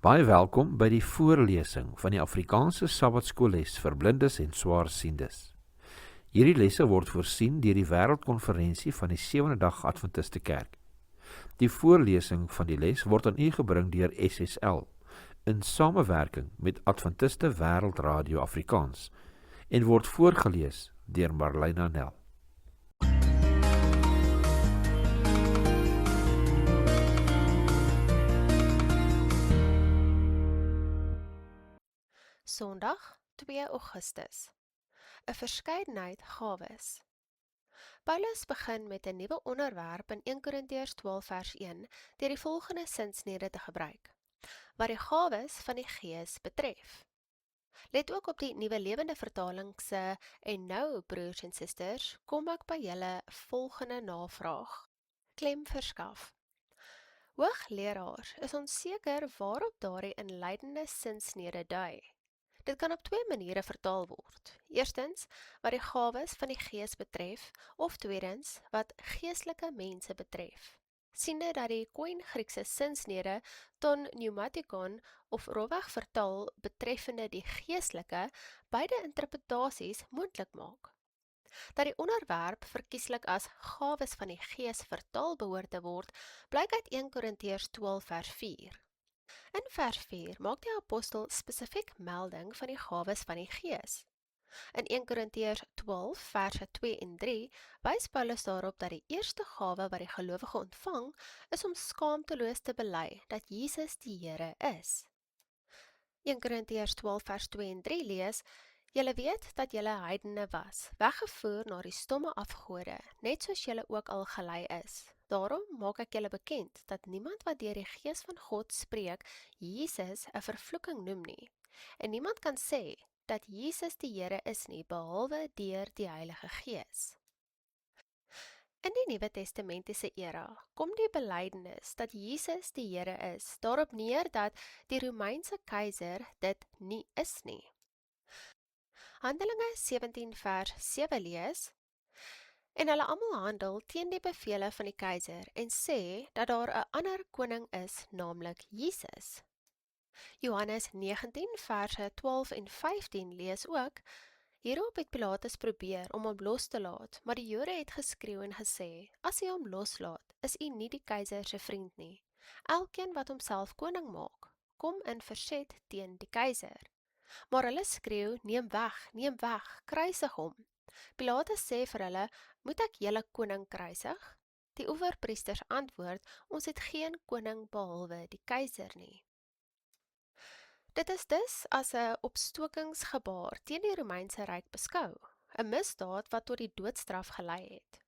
Baie welkom by die voorlesing van die Afrikaanse Sabbatskoolles vir blindes en swaarsiendes. Hierdie lesse word voorsien deur die Wêreldkonferensie van die Sewende Dag Adventiste Kerk. Die voorlesing van die les word aan u gebring deur SSL in samewerking met Adventiste Wêreldradio Afrikaans en word voorgeles deur Marlena Nel. Sondag 2 Augustus. 'n Verskeidenheid gawes. Paulus begin met 'n nuwe onderwerp in 1 Korintiërs 12 vers 1 deur die volgende sinsnede te gebruik, wat die gawes van die Gees betref. Let ook op die Nuwe Lewende Vertaling se "En nou, broers en susters, kom ek by julle volgende navraag" klem verskaf. Hoogleraars is onseker waarop daardie inleidende sinsnede dui. Dit kan op twee maniere vertaal word. Eerstens, wat die gawes van die Gees betref, of tweedens, wat geestelike mense betref. Siende dat die Koine Griekse sinsnede ton pneumatikon of rowweg vertaal betreffende die geestelike, beide interpretasies moontlik maak. Dat die onderwerp verkieslik as gawes van die Gees vertaal behoort te word, blyk uit 1 Korintiërs 12 vers 4. In vers 4 maak die apostel spesifiek melding van die gawes van die Gees. In 1 Korintiërs 12 verse 2 en 3 wys Paulus daarop dat die eerste gawe wat die gelowige ontvang, is om skaamteloos te bely dat Jesus die Here is. 1 Korintiërs 12 vers 2 en 3 lees: "Julle weet dat julle heidene was, weggevoer na die stomme afgode, net soos julle ook al gelei is. Daarom maak ek julle bekend, dat niemand wat deur die Gees van God spreek, Jesus 'n vervloeking noem nie. En niemand kan sê, dat Jesus die Here is nie, behalwe deur die Heilige Gees." In die Nuwe Testamentiese era, kom die belydenis dat Jesus die Here is, daarop neer dat die Romeinse keiser dit nie is nie. Handelinge 17 vers 7 lees: "En hulle almal handel teen die bevele van die keiser en sê dat daar 'n ander koning is, naamlik Jesus." Johannes 19 verse 12 en 15 lees ook: "Hierop het Pilatus probeer om hom los te laat, maar die Jode het geskreeu en gesê: As u hom loslaat, is u nie die keiser se vriend nie. Elkeen wat homself koning maak, kom in verset teen die keiser. Maar hulle skreeu: neem weg, kruisig hom." Pilatus sê vir hulle: "Moet ek julle koning kruisig?" Die owerpriesters antwoord: "Ons het geen koning behalwe die keiser nie." Dit is dus as 'n opstokingsgebaar teen die Romeinse ryk beskou, 'n misdaad wat tot die doodstraf gelei het.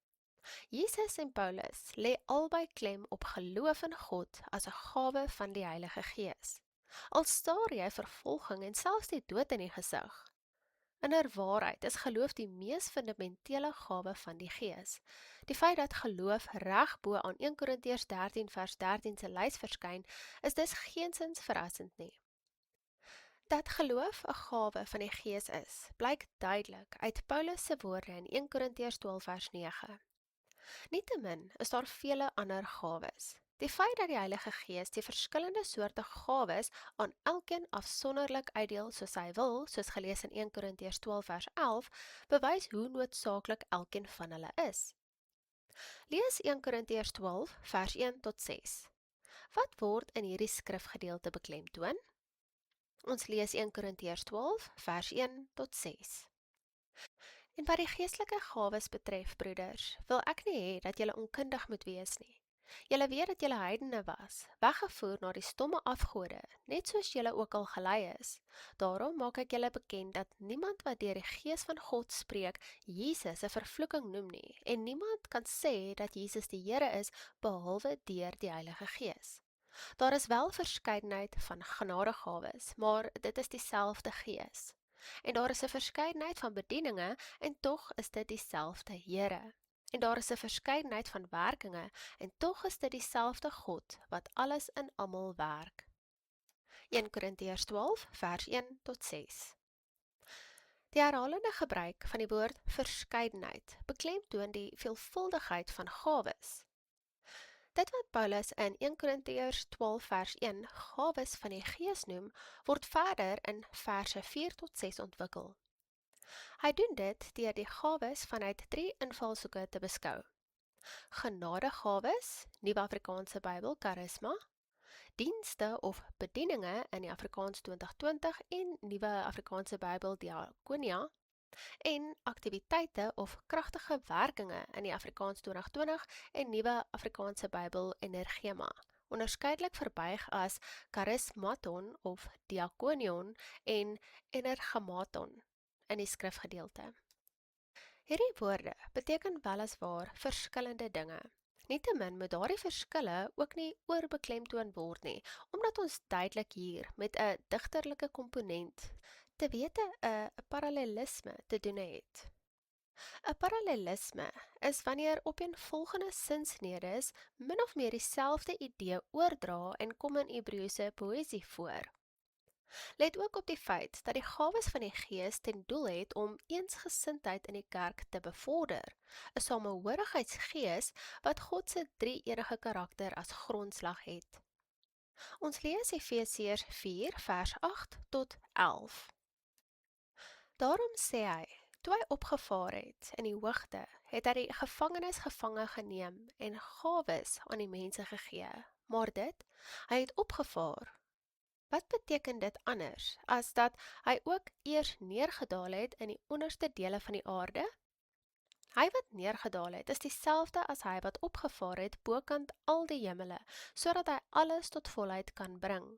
Jesus en Paulus lê albei klem op geloof in God as 'n gawe van die Heilige Gees. Al staar jy vervolging en selfs die dood in die gesig. Inderwaarheid is geloof die mees fundamentele gawe van die Gees. Die feit dat geloof reg bo aan 1 Korintiërs 13 vers 13 se lys verskyn, is dus geensins verrassend nie. Dat geloof 'n gawe van die Gees is, blyk duidelik uit Paulus se woorde in 1 Korintiërs 12 vers 9. Nietemin is daar vele ander gawes. Die feit dat die Heilige Gees die verskillende soorte gawes aan elkeen afsonderlik uitdeel soos hy wil, soos gelees in 1 Korintiërs 12 vers 11, bewys hoe noodsaaklik elkeen van hulle is. Lees 1 Korintiërs 12 vers 1 tot 6. Wat word in hierdie skrifgedeelte beklemtoon? Ons lees 1 Korintiërs 12 vers 1 tot 6. En wat die geestelike gawes betref, broeders, wil ek nie hê dat julle onkundig moet wees nie. Julle weet dat julle heidene was, weggevoer na die stomme afgode, net soos julle ook al gelei is. Daarom maak ek julle bekend dat niemand wat deur die Gees van God spreek, Jesus 'n vervloeking noem nie, en niemand kan sê dat Jesus die Here is, behalwe deur die Heilige Gees. Daar is wel verskeidenheid van genadegawes, maar dit is dieselfde Gees. En daar is 'n verskeidenheid van bedieninge, en tog is dit dieselfde Here. En daar is 'n verskeidenheid van werkinge, en tog is dit dieselfde God, wat alles in almal werk. 1 Korintiërs 12 vers 1 tot 6. Die herhalende gebruik van die woord verskeidenheid beklemtoon die veelvuldigheid van gawes. Dit wat Paulus in 1 Korintiërs 12 vers 1 gawes van die Gees noem, word verder in verse 4 tot 6 ontwikkel. Hy doen dit deur die gawes vanuit 3 invalshoeke te beskou. Genadegawes, Nuwe Afrikaanse Bybel, charisma, dienste of bedieninge in die Afrikaans 2020 en Nuwe Afrikaanse Bybel, diakonia, en aktiwiteite of kragtige werkinge in die Afrikaans 2020 en Nuwe Afrikaanse Bybel, energema, onderskeidelik verbuig as charismaton of diakonion en energematon in die skrifgedeelte. Hierdie woorde beteken weliswaar verskillende dinge. Nietemin moet daardie verskille ook nie oorbeklemtoon word nie, omdat ons duidelik hier met 'n digterlike komponent, te wete 'n parallelisme te doen het. 'n Parallelisme is wanneer opeenvolgende sinsnedes min of meer dieselfde idee oordra en kom in Hebreëse poësie voor. Let ook op die feit dat die gawes van die Gees ten doel het om eensgesindheid in die kerk te bevorder, 'n samehorigheidsgees wat God se drie-enige karakter as grondslag het. Ons lees Efesiërs 4 vers 8 tot 11. Daarom sê hy, toe hy opgevaar het in die hoogte, het hy die gevangenes gevange geneem en gawes aan die mense gegee. Maar dit, hy het opgevaar. Wat beteken dit anders as dat hy ook eers neergedaal het in die onderste dele van die aarde? Hy wat neergedaal het, is dieselfde as hy wat opgevaar het bokant al die hemele, sodat hy alles tot volheid kan bring.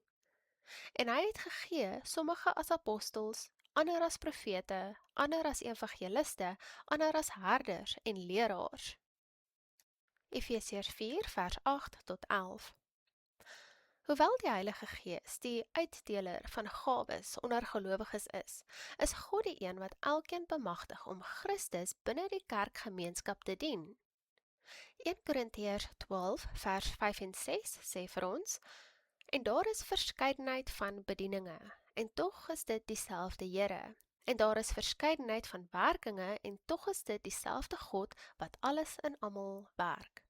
En hy het gegee sommige as apostels, ander as profete, ander as evangeliste, ander as herders en leraars. Efesiërs 4 vers 8 tot 11. Hoewel die Heilige Gees die uitdeler van gawes onder gelowiges is God die een wat elkeen bemagtig om Christus binne die kerkgemeenskap te dien. 1 Korintiërs 12 vers 5 en 6 sê vir ons, en daar is verskeidenheid van bedieninge, en tog is dit dieselfde Here. En daar is verskeidenheid van werkinge, en tog is dit dieselfde God wat alles in almal werk.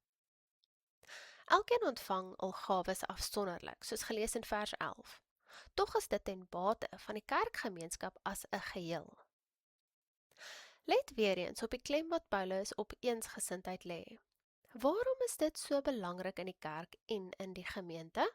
Elkeen ontvang al gawes afsonderlik, soos gelees in vers 11. Tog is dit ten bate van die kerkgemeenskap as 'n geheel. Let weer eens op die klem wat Paulus op eensgesindheid lê. Waarom is dit so belangrik in die kerk en in die gemeente?